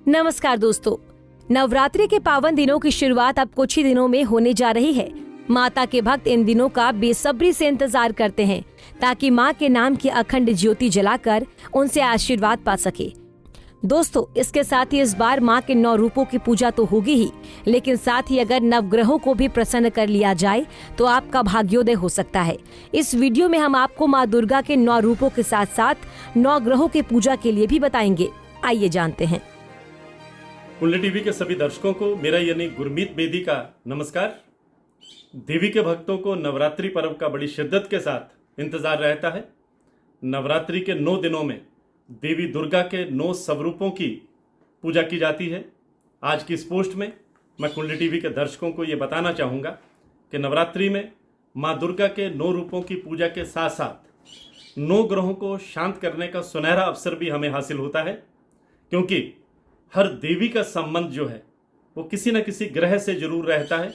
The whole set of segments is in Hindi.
नमस्कार दोस्तों, नवरात्रि के पावन दिनों की शुरुआत अब कुछ ही दिनों में होने जा रही है। माता के भक्त इन दिनों का बेसब्री से इंतजार करते हैं ताकि माँ के नाम की अखंड ज्योति जलाकर उनसे आशीर्वाद पा सके। दोस्तों, इसके साथ ही इस बार माँ के 9 रूपों की पूजा तो होगी ही, लेकिन साथ ही अगर नवग्रहों को भी प्रसन्न कर लिया जाए तो आपका भाग्योदय हो सकता है। इस वीडियो में हम आपको माँ दुर्गा के 9 रूपों के साथ साथ 9 ग्रहों की पूजा के लिए भी बताएंगे। आइए जानते हैं। कुंडली टीवी के सभी दर्शकों को मेरा यानी गुरमीत बेदी का नमस्कार। देवी के भक्तों को नवरात्रि पर्व का बड़ी शिद्दत के साथ इंतजार रहता है। नवरात्रि के 9 दिनों में देवी दुर्गा के 9 स्वरूपों की पूजा की जाती है। आज की इस पोस्ट में मैं कुंडली टीवी के दर्शकों को ये बताना चाहूँगा कि नवरात्रि में माँ दुर्गा के 9 रूपों की पूजा के साथ साथ 9 ग्रहों को शांत करने का सुनहरा अवसर भी हमें हासिल होता है, क्योंकि हर देवी का संबंध जो है वो किसी न किसी ग्रह से जरूर रहता है।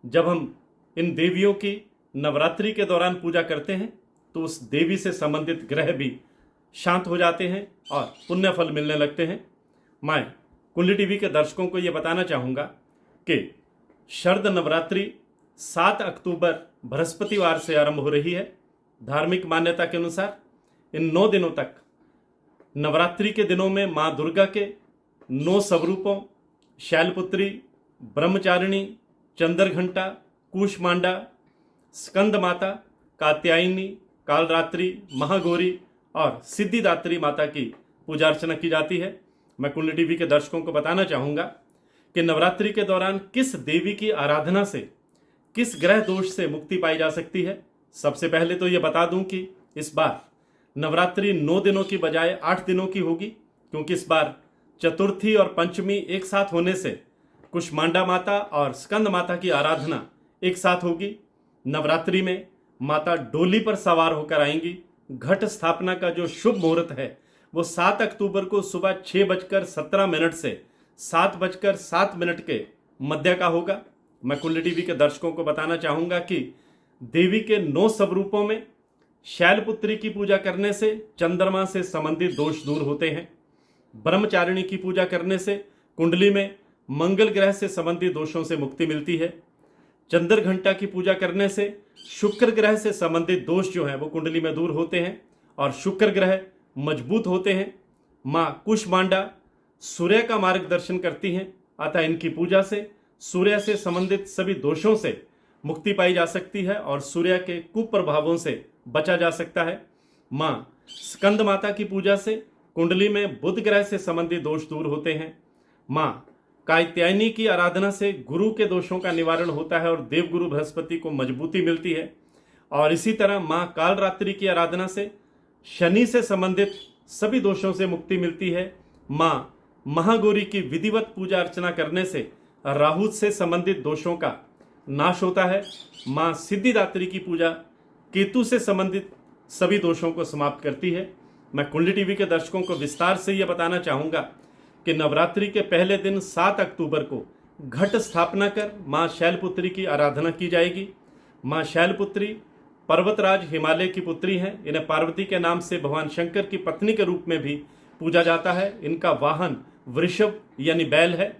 जब हम इन देवियों की नवरात्रि के दौरान पूजा करते हैं तो उस देवी से संबंधित ग्रह भी शांत हो जाते हैं और पुण्य फल मिलने लगते हैं। मैं कुंडली टीवी के दर्शकों को ये बताना चाहूँगा कि शरद नवरात्रि 7 अक्टूबर बृहस्पतिवार से आरंभ हो रही है। धार्मिक मान्यता के अनुसार इन 9 दिनों तक नवरात्रि के दिनों में माँ दुर्गा के 9 स्वरूपों शैलपुत्री, ब्रह्मचारिणी, चंद्रघंटा, कूष्मांडा, स्कंद माता, कात्यायनी, कालरात्रि, महागौरी और सिद्धिदात्री माता की पूजा अर्चना की जाती है। मैं कुंडली टीवी के दर्शकों को बताना चाहूँगा कि नवरात्रि के दौरान किस देवी की आराधना से किस ग्रह दोष से मुक्ति पाई जा सकती है। सबसे पहले तो ये बता दूं कि इस बार नवरात्रि 9 दिनों की बजाय 8 दिनों की होगी, क्योंकि इस बार चतुर्थी और पंचमी एक साथ होने से कुष्मांडा माता और स्कंद माता की आराधना एक साथ होगी। नवरात्रि में माता डोली पर सवार होकर आएंगी। घट स्थापना का जो शुभ मुहूर्त है वो 7 अक्टूबर को सुबह 6:17 से 7:07 के मध्य का होगा। मैं कुंडली टीवी के दर्शकों को बताना चाहूँगा कि देवी के 9 स्वरूपों में शैलपुत्री की पूजा करने से चंद्रमा से संबंधित दोष दूर होते हैं। ब्रह्मचारिणी की पूजा करने से कुंडली में मंगल ग्रह से संबंधित दोषों से मुक्ति मिलती है। चंद्रघंटा की पूजा करने से शुक्र ग्रह से संबंधित दोष जो हैं वो कुंडली में दूर होते हैं और शुक्र ग्रह मजबूत होते हैं। माँ कुष्मांडा सूर्य का मार्गदर्शन करती हैं, अतः इनकी पूजा से सूर्य से संबंधित सभी दोषों से मुक्ति पाई जा सकती है और सूर्य के कुप्रभावों से बचा जा सकता है। माँ स्कंद माता की पूजा से कुंडली में बुध ग्रह से संबंधित दोष दूर होते हैं। माँ कात्यायनी की आराधना से गुरु के दोषों का निवारण होता है और देवगुरु बृहस्पति को मजबूती मिलती है। और इसी तरह माँ कालरात्रि की आराधना से शनि से संबंधित सभी दोषों से मुक्ति मिलती है। माँ महागौरी की विधिवत पूजा अर्चना करने से राहु से संबंधित दोषों का नाश होता है। माँ सिद्धिदात्री की पूजा केतु से संबंधित सभी दोषों को समाप्त करती है। मैं कुंडली टीवी के दर्शकों को विस्तार से यह बताना चाहूँगा कि नवरात्रि के पहले दिन 7 अक्टूबर को घट स्थापना कर माँ शैलपुत्री की आराधना की जाएगी। माँ शैलपुत्री पर्वतराज हिमालय की पुत्री हैं। इन्हें पार्वती के नाम से भगवान शंकर की पत्नी के रूप में भी पूजा जाता है। इनका वाहन वृषभ यानी बैल है।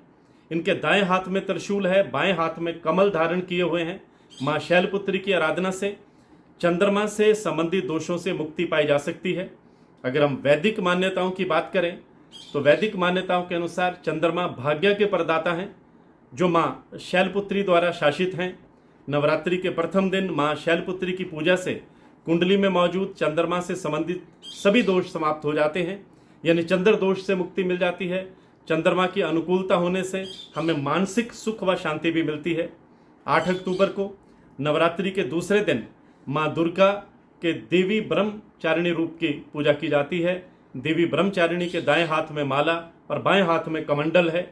इनके दाएं हाथ में त्रिशूल है, बाएं हाथ में कमल धारण किए हुए हैं। माँ शैलपुत्री की आराधना से चंद्रमा से संबंधित दोषों से मुक्ति पाई जा सकती है। अगर हम वैदिक मान्यताओं की बात करें तो वैदिक मान्यताओं के अनुसार चंद्रमा भाग्य के प्रदाता हैं, जो माँ शैलपुत्री द्वारा शासित हैं। नवरात्रि के प्रथम दिन माँ शैलपुत्री की पूजा से कुंडली में मौजूद चंद्रमा से संबंधित सभी दोष समाप्त हो जाते हैं, यानी चंद्र दोष से मुक्ति मिल जाती है। चंद्रमा की अनुकूलता होने से हमें मानसिक सुख व शांति भी मिलती है। 8 अक्टूबर को नवरात्रि के दूसरे दिन माँ दुर्गा के देवी ब्रह्मचारिणी रूप की पूजा की जाती है। देवी ब्रह्मचारिणी के दाएं हाथ में माला और बाएं हाथ में कमंडल है।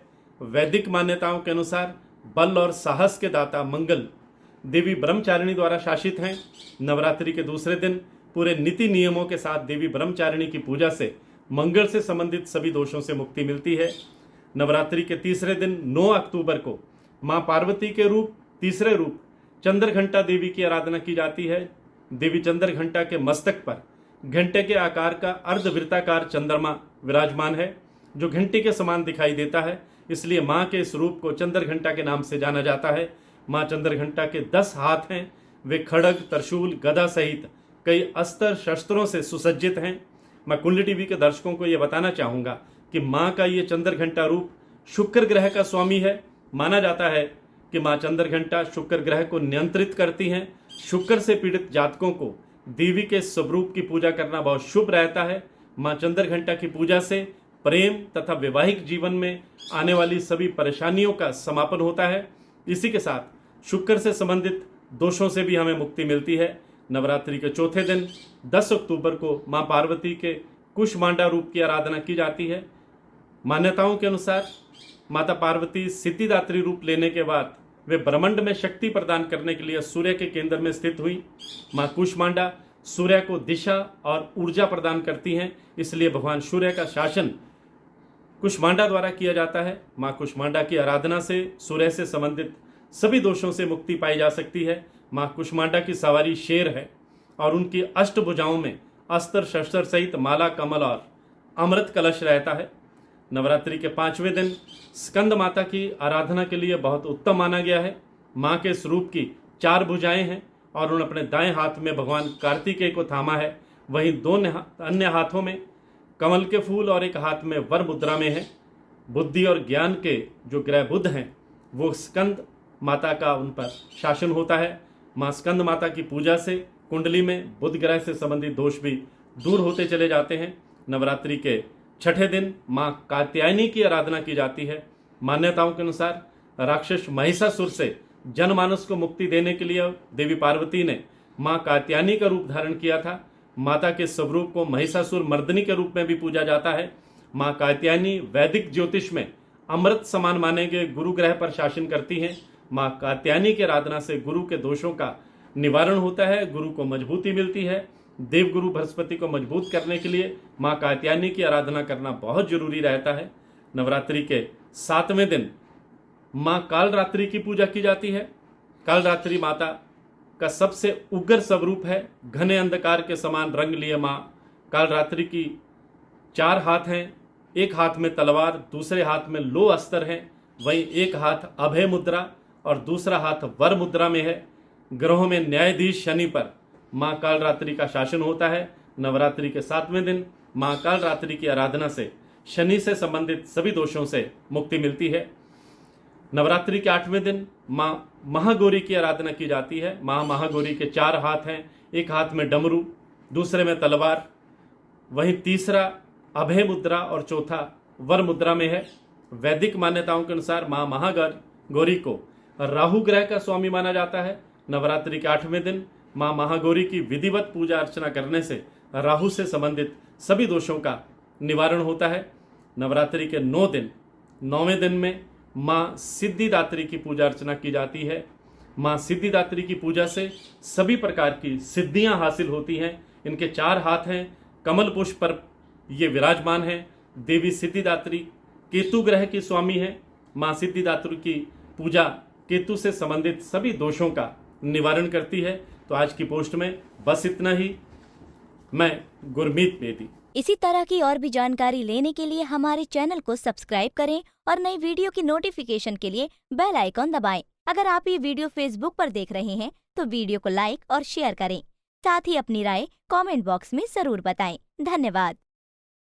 वैदिक मान्यताओं के अनुसार बल और साहस के दाता मंगल देवी ब्रह्मचारिणी द्वारा शासित हैं। नवरात्रि के दूसरे दिन पूरे नीति नियमों के साथ देवी ब्रह्मचारिणी की पूजा से मंगल से संबंधित सभी दोषों से मुक्ति मिलती है। नवरात्रि के तीसरे दिन 9 अक्टूबर को माँ पार्वती के तीसरे रूप चंद्रघंटा देवी की आराधना की जाती है। देवी चंद्रघंटा के मस्तक पर घंटे के आकार का अर्धवृत्ताकार चंद्रमा विराजमान है। जो घंटी के समान दिखाई देता है, इसलिए माँ के इस रूप को चंद्रघंटा के नाम से जाना जाता है। माँ चंद्रघंटा के 10 हाथ हैं। वे खड़ग, त्रिशूल, गदा सहित कई अस्त्र शस्त्रों से सुसज्जित हैं। मैं कुंडली टीवी के दर्शकों को यह बताना चाहूँगा कि माँ का ये चंद्रघंटा रूप शुक्र ग्रह का स्वामी है। माना जाता है कि माँ चंद्रघंटा शुक्र ग्रह को नियंत्रित करती हैं। शुक्र से पीड़ित जातकों को देवी के स्वरूप की पूजा करना बहुत शुभ रहता है। माँ चंद्रघंटा की पूजा से प्रेम तथा वैवाहिक जीवन में आने वाली सभी परेशानियों का समापन होता है। इसी के साथ शुक्र से संबंधित दोषों से भी हमें मुक्ति मिलती है। नवरात्रि के चौथे दिन 10 अक्टूबर को माँ पार्वती के कुष्मांडा रूप की आराधना की जाती है। मान्यताओं के अनुसार माता पार्वती सिद्धिदात्री रूप लेने के बाद वे ब्रह्मांड में शक्ति प्रदान करने के लिए सूर्य के केंद्र में स्थित हुई। माँ कुष्मांडा सूर्य को दिशा और ऊर्जा प्रदान करती हैं, इसलिए भगवान सूर्य का शासन कुष्मांडा द्वारा किया जाता है। माँ कुष्मांडा की आराधना से सूर्य से संबंधित सभी दोषों से मुक्ति पाई जा सकती है। माँ कुष्मांडा की सवारी शेर है और उनकी अष्टभुजाओं में अस्त्र शस्त्र सहित माला, कमल और अमृत कलश रहता है। नवरात्रि के 5वें दिन स्कंद माता की आराधना के लिए बहुत उत्तम माना गया है। माँ के स्वरूप की 4 भुजाएं हैं और उन्होंने अपने दाएं हाथ में भगवान कार्तिकेय को थामा है। वहीं 2 अन्य हाथों में कमल के फूल और एक हाथ में वर मुद्रा में है। बुद्धि और ज्ञान के जो ग्रह बुध हैं वो स्कंद माता का उन पर शासन होता है। माँ स्कंद माता की पूजा से कुंडली में बुध ग्रह से संबंधित दोष भी दूर होते चले जाते हैं। नवरात्रि के 6ठे दिन माँ कात्यायनी की आराधना की जाती है। मान्यताओं के अनुसार राक्षस महिषासुर से जनमानस को मुक्ति देने के लिए देवी पार्वती ने माँ कात्यायनी का रूप धारण किया था। माता के स्वरूप को महिषासुर मर्दनी के रूप में भी पूजा जाता है। माँ कात्यायनी वैदिक ज्योतिष में अमृत समान माने गए गुरु ग्रह पर शासन करती हैं। माँ कात्यायनी की आराधना से गुरु के दोषों का निवारण होता है, गुरु को मजबूती मिलती है। देवगुरु बृहस्पति को मजबूत करने के लिए माँ कात्यायनी की आराधना करना बहुत जरूरी रहता है। नवरात्रि के 7वें दिन माँ कालरात्रि की पूजा की जाती है। कालरात्रि माता का सबसे उग्र स्वरूप है। घने अंधकार के समान रंग लिए माँ कालरात्रि की 4 हाथ हैं। एक हाथ में तलवार, दूसरे हाथ में लो अस्त्र हैं। वहीं एक हाथ अभय मुद्रा और दूसरा हाथ वर मुद्रा में है। ग्रहों में न्यायाधीश शनि पर माँ कालरात्रि का शासन होता है। नवरात्रि के 7वें दिन माँ कालरात्रि की आराधना से शनि से संबंधित सभी दोषों से मुक्ति मिलती है। नवरात्रि के 8वें दिन माँ महागौरी की आराधना की जाती है। माँ महागौरी के 4 हाथ हैं। एक हाथ में डमरू, दूसरे में तलवार, वहीं तीसरा अभय मुद्रा और चौथा वर मुद्रा में है। वैदिक मान्यताओं के अनुसार माँ महागौरी को राहु ग्रह का स्वामी माना जाता है। नवरात्रि के 8वें दिन माँ महागौरी की विधिवत पूजा अर्चना करने से राहु से संबंधित सभी दोषों का निवारण होता है। नवरात्रि के 9 दिन 9वें दिन में माँ सिद्धिदात्री की पूजा अर्चना की जाती है। माँ सिद्धिदात्री की पूजा से सभी प्रकार की सिद्धियां हासिल होती हैं। इनके 4 हाथ हैं। कमल पुष्प पर ये विराजमान हैं। देवी सिद्धिदात्री केतु ग्रह की स्वामी है। माँ सिद्धिदात्री की पूजा केतु से संबंधित सभी दोषों का निवारण करती है। तो आज की पोस्ट में बस इतना ही। मैं गुरमीत बेदी। इसी तरह की और भी जानकारी लेने के लिए हमारे चैनल को सब्सक्राइब करें और नई वीडियो की नोटिफिकेशन के लिए बेल आइकॉन दबाएं। अगर आप ये वीडियो फेसबुक पर देख रहे हैं तो वीडियो को लाइक और शेयर करें। साथ ही अपनी राय कमेंट बॉक्स में जरूर बताएं। धन्यवाद।